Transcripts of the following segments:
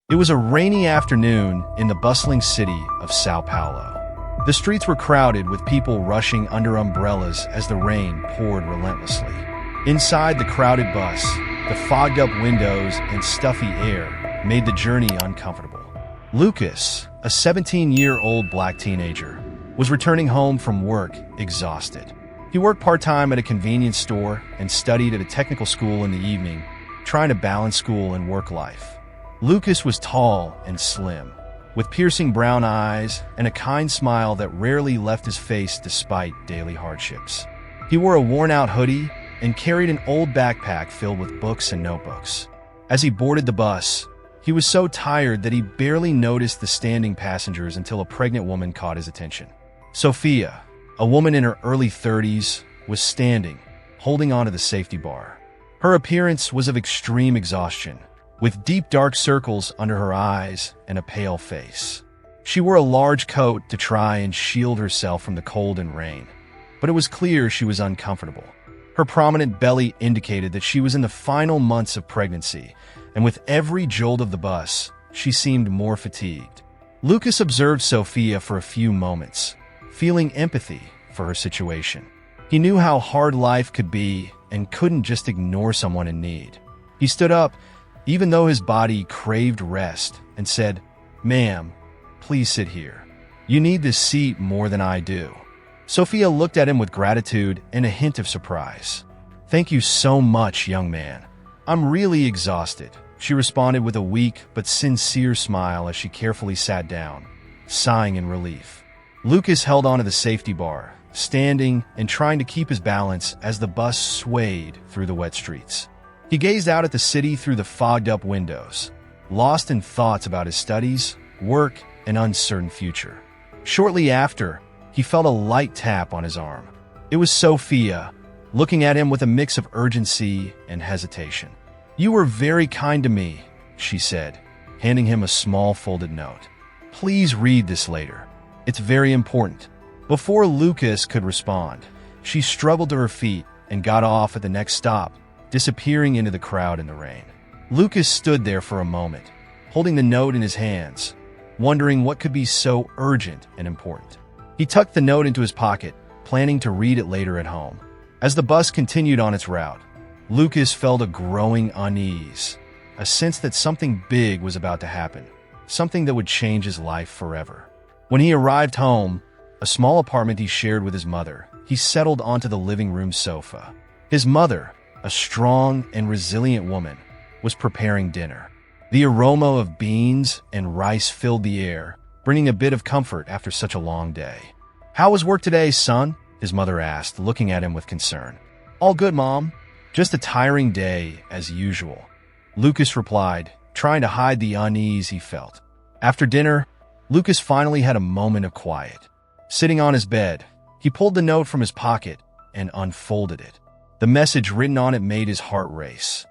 It was a rainy afternoon in the bustling city of Sao Paulo. The streets were crowded with people rushing under umbrellas as the rain poured relentlessly. Inside the crowded bus, the fogged-up windows and stuffy air made the journey uncomfortable. Lucas, a 17-year-old black teenager, was returning home from work exhausted. He worked part-time at a convenience store and studied at a technical school in the evening, trying to balance school and work life. Lucas was tall and slim, with piercing brown eyes and a kind smile that rarely left his face despite daily hardships. He wore a worn-out hoodie and carried an old backpack filled with books and notebooks. As he boarded the bus, he was so tired that he barely noticed the standing passengers until a pregnant woman caught his attention. Sophia, a woman in her early 30s, was standing, holding onto the safety bar. Her appearance was of extreme exhaustion, with deep dark circles under her eyes and a pale face. She wore a large coat to try and shield herself from the cold and rain, but it was clear she was uncomfortable. Her prominent belly indicated that she was in the final months of pregnancy, and with every jolt of the bus, she seemed more fatigued. Lucas observed Sophia for a few moments, feeling empathy for her situation. He knew how hard life could be and couldn't just ignore someone in need. He stood up, even though his body craved rest, and said, "Ma'am, please sit here. You need this seat more than I do." Sophia looked at him with gratitude and a hint of surprise. "Thank you so much, young man. I'm really exhausted," she responded with a weak but sincere smile as she carefully sat down, sighing in relief. Lucas held onto the safety bar, standing and trying to keep his balance as the bus swayed through the wet streets. He gazed out at the city through the fogged-up windows, lost in thoughts about his studies, work, and uncertain future. Shortly after, he felt a light tap on his arm. It was Sophia, looking at him with a mix of urgency and hesitation. "You were very kind to me," she said, handing him a small folded note. "Please read this later. It's very important." Before Lucas could respond, she struggled to her feet and got off at the next stop, disappearing into the crowd in the rain. Lucas stood there for a moment, holding the note in his hands, wondering what could be so urgent and important. He tucked the note into his pocket, planning to read it later at home. As the bus continued on its route, Lucas felt a growing unease, a sense that something big was about to happen, something that would change his life forever. When he arrived home, a small apartment he shared with his mother, he settled onto the living room sofa. His mother, a strong and resilient woman, was preparing dinner. The aroma of beans and rice filled the air, bringing a bit of comfort after such a long day. "How was work today, son?" his mother asked, looking at him with concern. "All good, Mom. Just a tiring day, as usual," Lucas replied, trying to hide the unease he felt. After dinner, Lucas finally had a moment of quiet. Sitting on his bed, he pulled the note from his pocket and unfolded it. The message written on it made his heart race.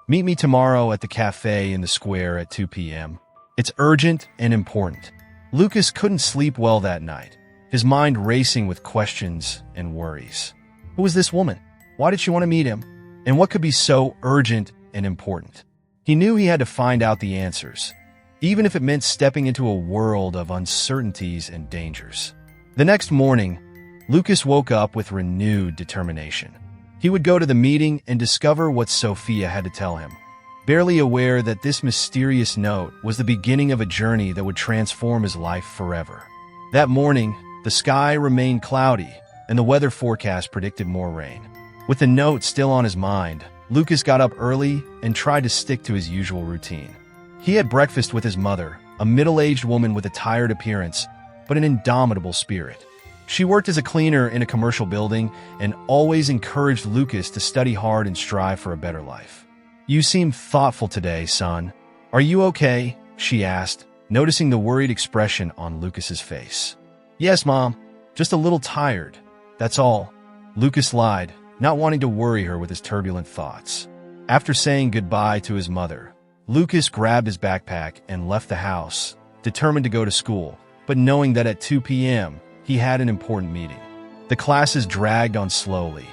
"Meet me tomorrow at the cafe in the square at 2 p.m. It's urgent and important." Lucas couldn't sleep well that night, his mind racing with questions and worries. Who was this woman? Why did she want to meet him? And what could be so urgent and important? He knew he had to find out the answers, even if it meant stepping into a world of uncertainties and dangers. The next morning, Lucas woke up with renewed determination. He would go to the meeting and discover what Sophia had to tell him, barely aware that this mysterious note was the beginning of a journey that would transform his life forever. That morning, the sky remained cloudy, and the weather forecast predicted more rain. With the note still on his mind, Lucas got up early and tried to stick to his usual routine. He had breakfast with his mother, a middle-aged woman with a tired appearance, but an indomitable spirit. She worked as a cleaner in a commercial building and always encouraged Lucas to study hard and strive for a better life. "You seem thoughtful today, son. Are you okay?" she asked, noticing the worried expression on Lucas's face. "Yes, Mom. Just a little tired. That's all," Lucas lied, not wanting to worry her with his turbulent thoughts. After saying goodbye to his mother, Lucas grabbed his backpack and left the house, determined to go to school, but knowing that at 2 p.m., he had an important meeting. The classes dragged on slowly.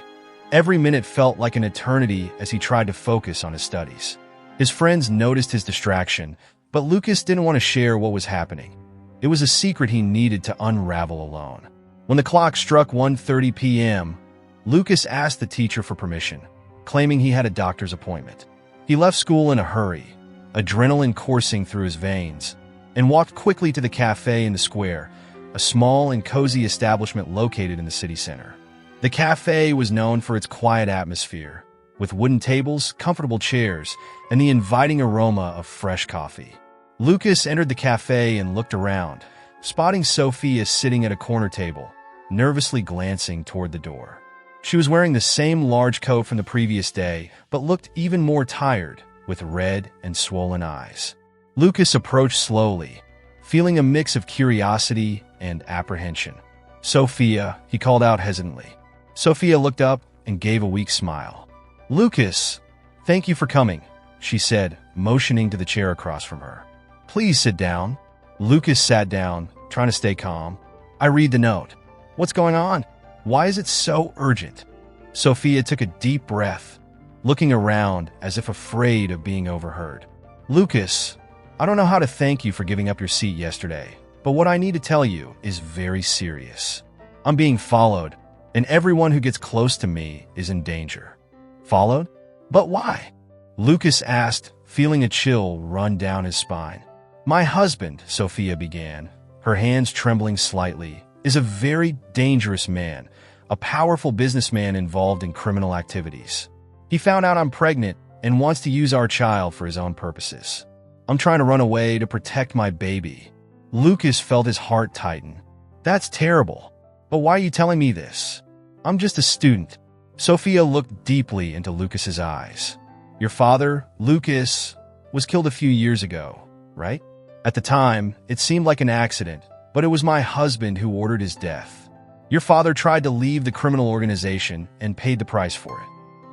Every minute felt like an eternity as he tried to focus on his studies. His friends noticed his distraction, But Lucas didn't want to share what was happening. It was a secret he needed to unravel alone. When the clock struck 1:30 p.m., Lucas asked the teacher for permission, claiming he had a doctor's appointment. He left school in a hurry, adrenaline coursing through his veins, and walked quickly to the cafe in the square, a small and cozy establishment located in the city center. The cafe was known for its quiet atmosphere, with wooden tables, comfortable chairs, and the inviting aroma of fresh coffee. Lucas entered the cafe and looked around, spotting Sophia sitting at a corner table, nervously glancing toward the door. She was wearing the same large coat from the previous day, but looked even more tired, with red and swollen eyes. Lucas approached slowly, feeling a mix of curiosity and apprehension. "Sophia," he called out hesitantly. Sophia looked up and gave a weak smile. "Lucas, thank you for coming," she said, motioning to the chair across from her. "Please sit down." Lucas sat down, trying to stay calm. "I read the note. What's going on? Why is it so urgent?" Sophia took a deep breath, looking around as if afraid of being overheard. "Lucas, I don't know how to thank you for giving up your seat yesterday, but what I need to tell you is very serious. I'm being followed, and everyone who gets close to me is in danger." "Followed? But why?" Lucas asked, feeling a chill run down his spine. "My husband," Sophia began, her hands trembling slightly, "is a very dangerous man, a powerful businessman involved in criminal activities. He found out I'm pregnant and wants to use our child for his own purposes. I'm trying to run away to protect my baby." Lucas felt his heart tighten. "That's terrible. But why are you telling me this? I'm just a student." Sophia looked deeply into Lucas's eyes. "Your father, Lucas, was killed a few years ago, right? At the time, it seemed like an accident, but it was my husband who ordered his death. Your father tried to leave the criminal organization and paid the price for it."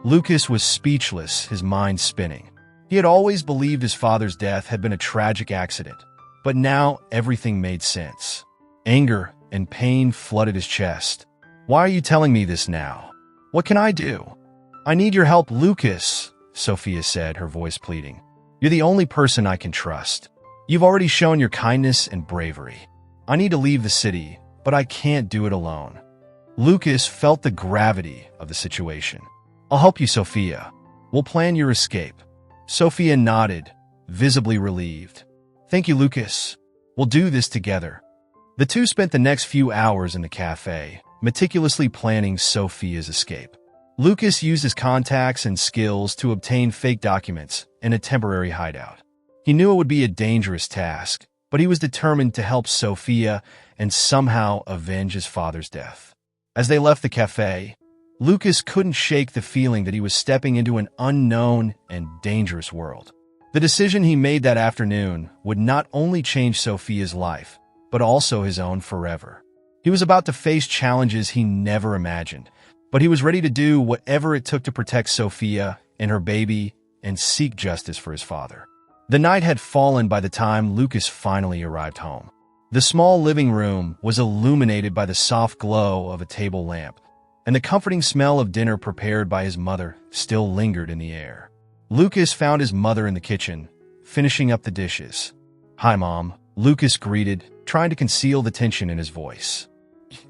Lucas was speechless, his mind spinning. He had always believed his father's death had been a tragic accident, but now everything made sense. Anger and pain flooded his chest. "Why are you telling me this now? What can I do?" "I need your help, Lucas," Sophia said, her voice pleading. "You're the only person I can trust. You've already shown your kindness and bravery. I need to leave the city, but I can't do it alone." Lucas felt the gravity of the situation. "I'll help you, Sophia. We'll plan your escape." Sophia nodded, visibly relieved. "Thank you, Lucas. We'll do this together." The two spent the next few hours in the cafe, meticulously planning Sophia's escape. Lucas used his contacts and skills to obtain fake documents and a temporary hideout. He knew it would be a dangerous task, but he was determined to help Sophia and somehow avenge his father's death. As they left the cafe, Lucas couldn't shake the feeling that he was stepping into an unknown and dangerous world. The decision he made that afternoon would not only change Sophia's life, but also his own forever. He was about to face challenges he never imagined, but he was ready to do whatever it took to protect Sophia and her baby and seek justice for his father. The night had fallen by the time Lucas finally arrived home. The small living room was illuminated by the soft glow of a table lamp, and the comforting smell of dinner prepared by his mother still lingered in the air. Lucas found his mother in the kitchen, finishing up the dishes. "Hi, Mom," Lucas greeted, trying to conceal the tension in his voice.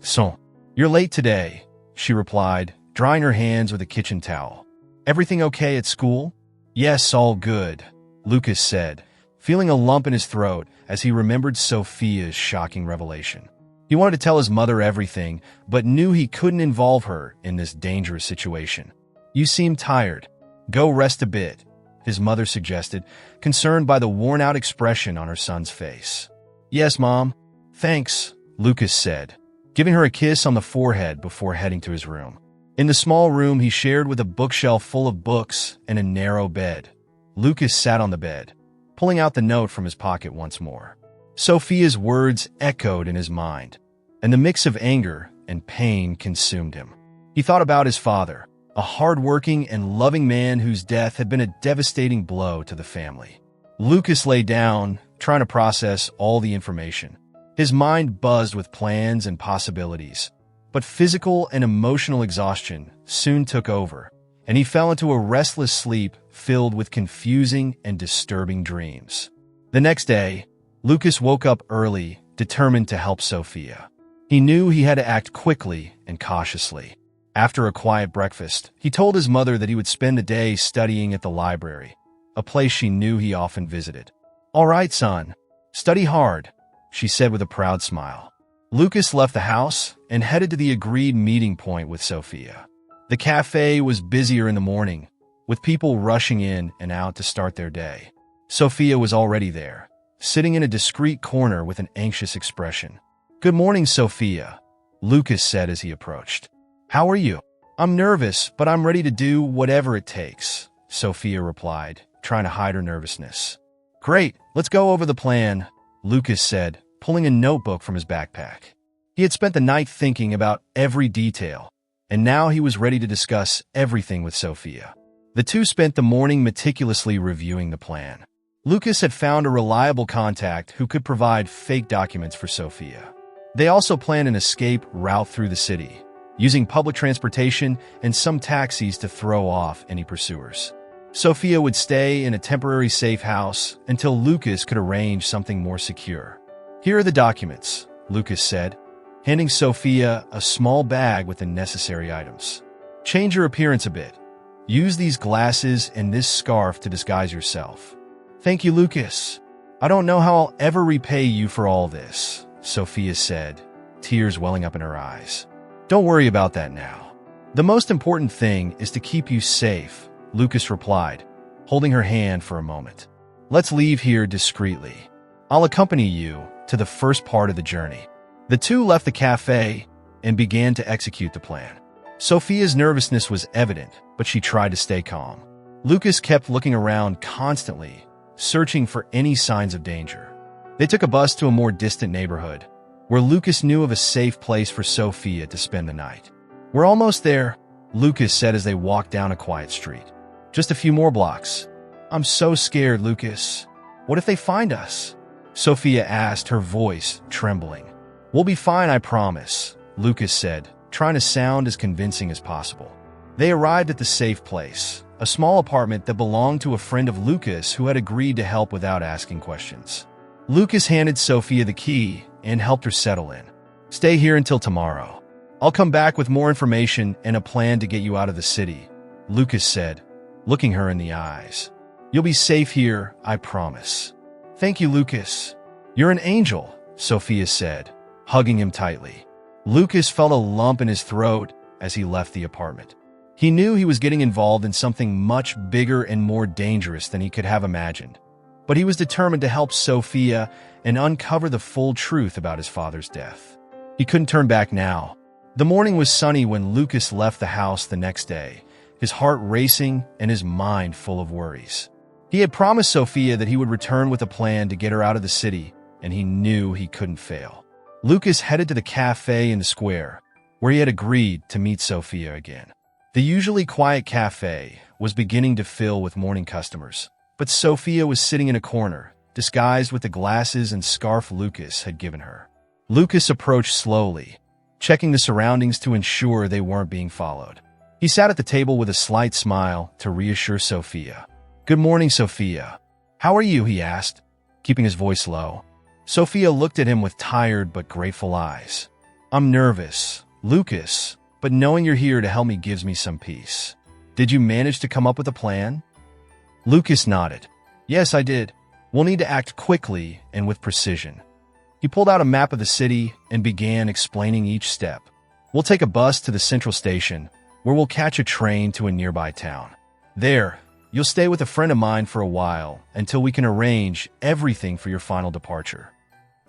"So, you're late today," she replied, drying her hands with a kitchen towel. "Everything okay at school?" "Yes, all good," Lucas said, feeling a lump in his throat as he remembered Sophia's shocking revelation. He wanted to tell his mother everything, but knew he couldn't involve her in this dangerous situation. "You seem tired. Go rest a bit," his mother suggested, concerned by the worn-out expression on her son's face. "Yes, Mom. Thanks," Lucas said, giving her a kiss on the forehead before heading to his room. In the small room he shared with a bookshelf full of books and a narrow bed, Lucas sat on the bed, pulling out the note from his pocket once more. Sophia's words echoed in his mind, and the mix of anger and pain consumed him. He thought about his father, a hard-working and loving man whose death had been a devastating blow to the family. Lucas lay down, trying to process all the information. His mind buzzed with plans and possibilities, but physical and emotional exhaustion soon took over, and he fell into a restless sleep filled with confusing and disturbing dreams. The next day, Lucas woke up early, determined to help Sophia. He knew he had to act quickly and cautiously. After a quiet breakfast, he told his mother that he would spend the day studying at the library, a place she knew he often visited. "All right, son. Study hard," she said with a proud smile. Lucas left the house and headed to the agreed meeting point with Sophia. The cafe was busier in the morning, with people rushing in and out to start their day. Sophia was already there, sitting in a discreet corner with an anxious expression. "Good morning, Sophia," Lucas said as he approached. "How are you?" "I'm nervous, but I'm ready to do whatever it takes," Sophia replied, trying to hide her nervousness. "Great, let's go over the plan," Lucas said, pulling a notebook from his backpack. He had spent the night thinking about every detail, and now he was ready to discuss everything with Sophia. The two spent the morning meticulously reviewing the plan. Lucas had found a reliable contact who could provide fake documents for Sophia. They also planned an escape route through the city, using public transportation and some taxis to throw off any pursuers. Sophia would stay in a temporary safe house until Lucas could arrange something more secure. "Here are the documents," Lucas said, handing Sophia a small bag with the necessary items. "Change your appearance a bit. Use these glasses and this scarf to disguise yourself." "Thank you, Lucas. I don't know how I'll ever repay you for all this," Sophia said, tears welling up in her eyes. "Don't worry about that now. The most important thing is to keep you safe," Lucas replied, holding her hand for a moment. "Let's leave here discreetly. I'll accompany you to the first part of the journey." The two left the cafe and began to execute the plan. Sophia's nervousness was evident, but she tried to stay calm. Lucas kept looking around constantly, searching for any signs of danger. They took a bus to a more distant neighborhood, where Lucas knew of a safe place for Sophia to spend the night. "We're almost there," Lucas said as they walked down a quiet street. "Just a few more blocks." "I'm so scared, Lucas. What if they find us?" Sophia asked, her voice trembling. "We'll be fine, I promise," Lucas said, trying to sound as convincing as possible. They arrived at the safe place, a small apartment that belonged to a friend of Lucas who had agreed to help without asking questions. Lucas handed Sophia the key and helped her settle in. "Stay here until tomorrow. I'll come back with more information and a plan to get you out of the city," Lucas said, looking her in the eyes. "You'll be safe here, I promise." "Thank you, Lucas. You're an angel," Sophia said, hugging him tightly. Lucas felt a lump in his throat as he left the apartment. He knew he was getting involved in something much bigger and more dangerous than he could have imagined, but he was determined to help Sophia and uncover the full truth about his father's death. He couldn't turn back now. The morning was sunny when Lucas left the house the next day, his heart racing and his mind full of worries. He had promised Sophia that he would return with a plan to get her out of the city, and he knew he couldn't fail. Lucas headed to the cafe in the square, where he had agreed to meet Sophia again. The usually quiet cafe was beginning to fill with morning customers, but Sophia was sitting in a corner, disguised with the glasses and scarf Lucas had given her. Lucas approached slowly, checking the surroundings to ensure they weren't being followed. He sat at the table with a slight smile to reassure Sophia. "Good morning, Sophia. How are you?" he asked, keeping his voice low. Sophia looked at him with tired but grateful eyes. "I'm nervous, Lucas, but knowing you're here to help me gives me some peace. Did you manage to come up with a plan?" Lucas nodded. "Yes, I did. We'll need to act quickly and with precision." He pulled out a map of the city and began explaining each step. "We'll take a bus to the central station, where we'll catch a train to a nearby town. There, you'll stay with a friend of mine for a while until we can arrange everything for your final departure."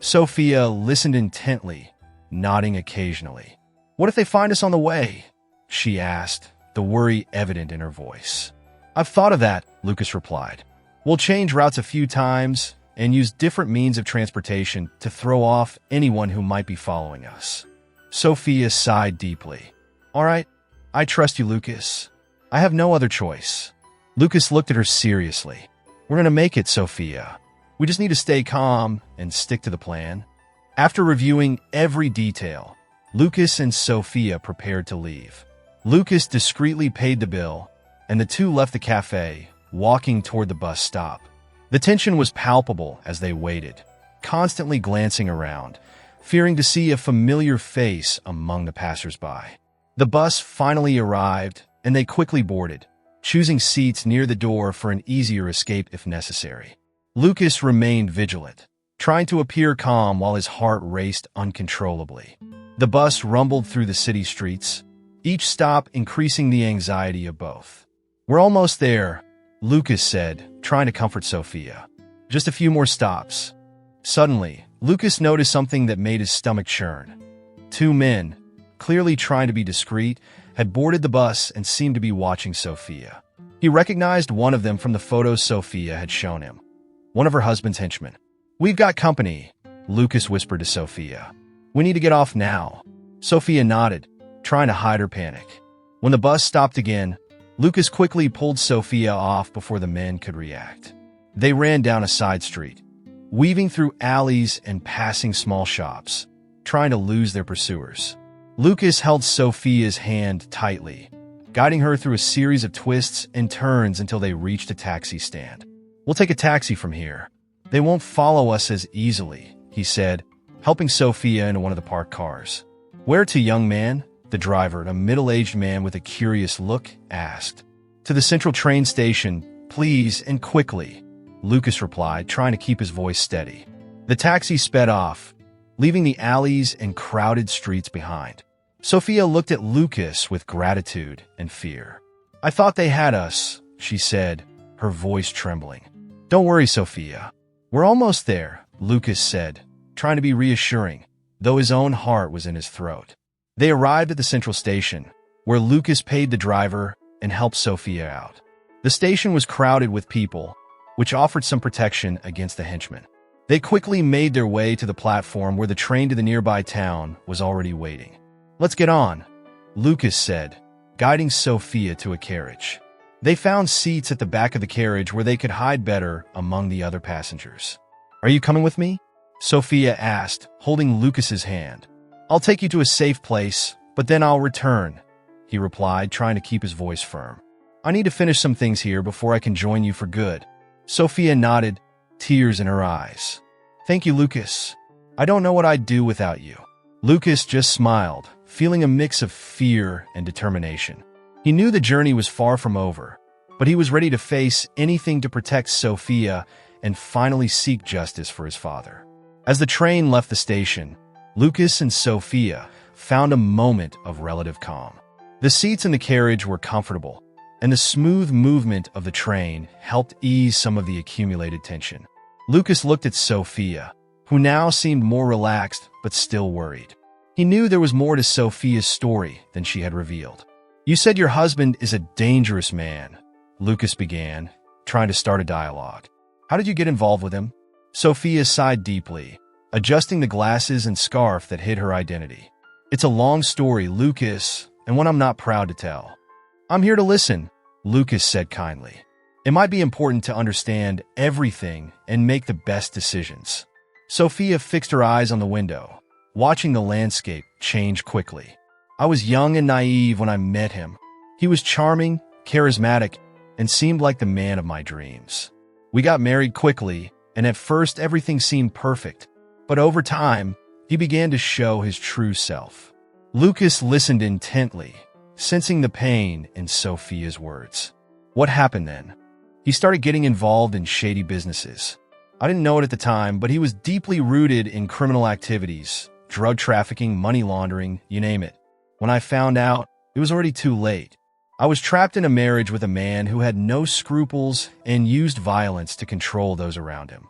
Sophia listened intently, nodding occasionally. "What if they find us on the way?" she asked, the worry evident in her voice. "I've thought of that," Lucas replied. "We'll change routes a few times and use different means of transportation to throw off anyone who might be following us." Sophia sighed deeply. "All right, I trust you, Lucas. I have no other choice." Lucas looked at her seriously. "We're going to make it, Sophia. We just need to stay calm and stick to the plan." After reviewing every detail, Lucas and Sophia prepared to leave. Lucas discreetly paid the bill, and the two left the cafe, walking toward the bus stop. The tension was palpable as they waited, constantly glancing around, fearing to see a familiar face among the passersby. The bus finally arrived, and they quickly boarded, choosing seats near the door for an easier escape if necessary. Lucas remained vigilant, trying to appear calm while his heart raced uncontrollably. The bus rumbled through the city streets, each stop increasing the anxiety of both. "We're almost there," Lucas said, trying to comfort Sophia. "Just a few more stops." Suddenly, Lucas noticed something that made his stomach churn. Two men, clearly trying to be discreet, had boarded the bus and seemed to be watching Sophia. He recognized one of them from the photos Sophia had shown him. One of her husband's henchmen. "We've got company," Lucas whispered to Sophia. "We need to get off now." Sophia nodded, trying to hide her panic. When the bus stopped again, Lucas quickly pulled Sophia off before the men could react. They ran down a side street, weaving through alleys and passing small shops, trying to lose their pursuers. Lucas held Sophia's hand tightly, guiding her through a series of twists and turns until they reached a taxi stand. "We'll take a taxi from here. They won't follow us as easily," he said, helping Sophia into one of the parked cars. "Where to, young man?" the driver, a middle-aged man with a curious look, asked. "To the central train station, please, and quickly," Lucas replied, trying to keep his voice steady. The taxi sped off, leaving the alleys and crowded streets behind. Sophia looked at Lucas with gratitude and fear. "I thought they had us," she said, her voice trembling. "Don't worry, Sophia. We're almost there," Lucas said, trying to be reassuring, though his own heart was in his throat. They arrived at the central station, where Lucas paid the driver and helped Sophia out. The station was crowded with people, which offered some protection against the henchmen. They quickly made their way to the platform where the train to the nearby town was already waiting. "Let's get on," Lucas said, guiding Sophia to a carriage. They found seats at the back of the carriage where they could hide better among the other passengers. "Are you coming with me?" Sophia asked, holding Lucas's hand. "I'll take you to a safe place, but then I'll return," he replied, trying to keep his voice firm. "I need to finish some things here before I can join you for good." Sophia nodded, tears in her eyes. "Thank you, Lucas. I don't know what I'd do without you." Lucas just smiled, feeling a mix of fear and determination. He knew the journey was far from over, but he was ready to face anything to protect Sophia and finally seek justice for his father. As the train left the station, Lucas and Sophia found a moment of relative calm. The seats in the carriage were comfortable, and the smooth movement of the train helped ease some of the accumulated tension. Lucas looked at Sophia, who now seemed more relaxed but still worried. He knew there was more to Sophia's story than she had revealed. "You said your husband is a dangerous man," Lucas began, trying to start a dialogue. "How did you get involved with him?" Sophia sighed deeply, adjusting the glasses and scarf that hid her identity. "It's a long story, Lucas, and one I'm not proud to tell." "I'm here to listen," Lucas said kindly. "It might be important to understand everything and make the best decisions." Sophia fixed her eyes on the window, watching the landscape change quickly. "I was young and naive when I met him. He was charming, charismatic, and seemed like the man of my dreams. We got married quickly, and at first everything seemed perfect. But over time, he began to show his true self." Lucas listened intently, sensing the pain in Sophia's words. "What happened then?" "He started getting involved in shady businesses. I didn't know it at the time, but he was deeply rooted in criminal activities, drug trafficking, money laundering, you name it. When I found out, it was already too late. I was trapped in a marriage with a man who had no scruples and used violence to control those around him."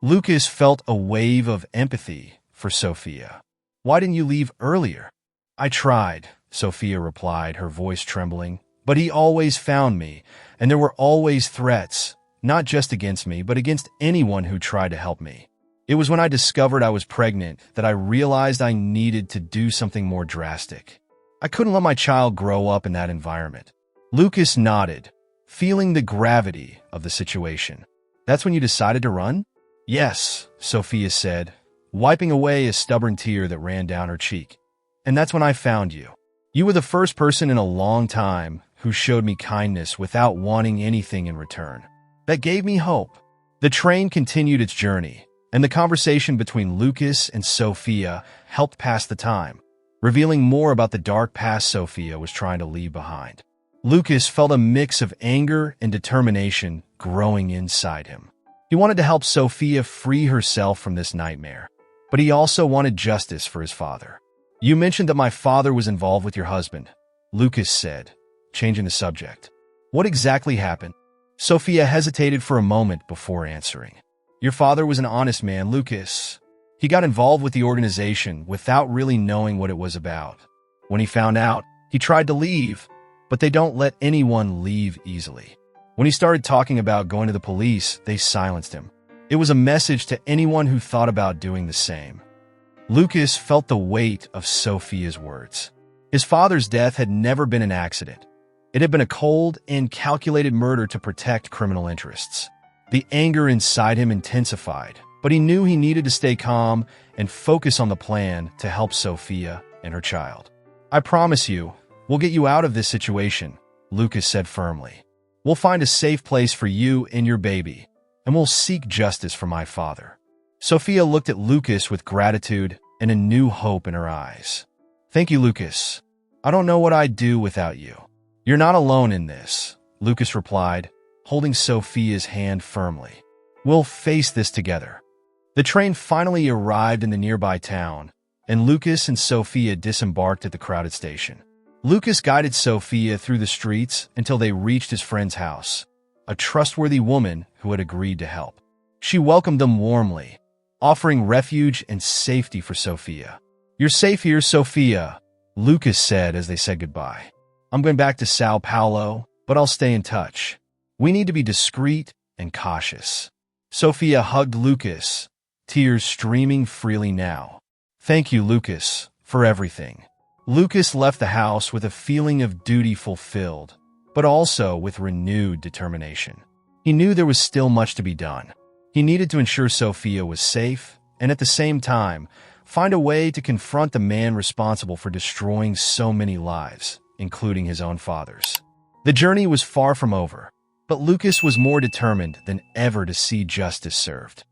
Lucas felt a wave of empathy for Sophia. "Why didn't you leave earlier?" "I tried," Sophia replied, her voice trembling. "But he always found me, and there were always threats, not just against me, but against anyone who tried to help me. It was when I discovered I was pregnant that I realized I needed to do something more drastic. I couldn't let my child grow up in that environment." Lucas nodded, feeling the gravity of the situation. "That's when you decided to run?" "Yes," Sophia said, wiping away a stubborn tear that ran down her cheek. "And that's when I found you. You were the first person in a long time who showed me kindness without wanting anything in return. That gave me hope." The train continued its journey, and the conversation between Lucas and Sophia helped pass the time, revealing more about the dark past Sophia was trying to leave behind. Lucas felt a mix of anger and determination growing inside him. He wanted to help Sophia free herself from this nightmare, but he also wanted justice for his father. "You mentioned that my father was involved with your husband," Lucas said, changing the subject. "What exactly happened?" Sophia hesitated for a moment before answering. "Your father was an honest man, Lucas. He got involved with the organization without really knowing what it was about. When he found out, he tried to leave, but they don't let anyone leave easily. When he started talking about going to the police, they silenced him. It was a message to anyone who thought about doing the same." Lucas felt the weight of Sophia's words. His father's death had never been an accident. It had been a cold and calculated murder to protect criminal interests. The anger inside him intensified, but he knew he needed to stay calm and focus on the plan to help Sophia and her child. "I promise you, we'll get you out of this situation," Lucas said firmly. "We'll find a safe place for you and your baby, and we'll seek justice for my father." Sophia looked at Lucas with gratitude and a new hope in her eyes. "Thank you, Lucas. I don't know what I'd do without you." "You're not alone in this," Lucas replied, holding Sophia's hand firmly. "We'll face this together." The train finally arrived in the nearby town, and Lucas and Sophia disembarked at the crowded station. Lucas guided Sophia through the streets until they reached his friend's house, a trustworthy woman who had agreed to help. She welcomed them warmly, offering refuge and safety for Sophia. "You're safe here, Sophia," Lucas said as they said goodbye. "I'm going back to Sao Paulo, but I'll stay in touch. We need to be discreet and cautious." Sophia hugged Lucas, tears streaming freely now. "Thank you, Lucas, for everything." Lucas left the house with a feeling of duty fulfilled, but also with renewed determination. He knew there was still much to be done. He needed to ensure Sophia was safe, and at the same time, find a way to confront the man responsible for destroying so many lives, including his own father's. The journey was far from over, but Lucas was more determined than ever to see justice served.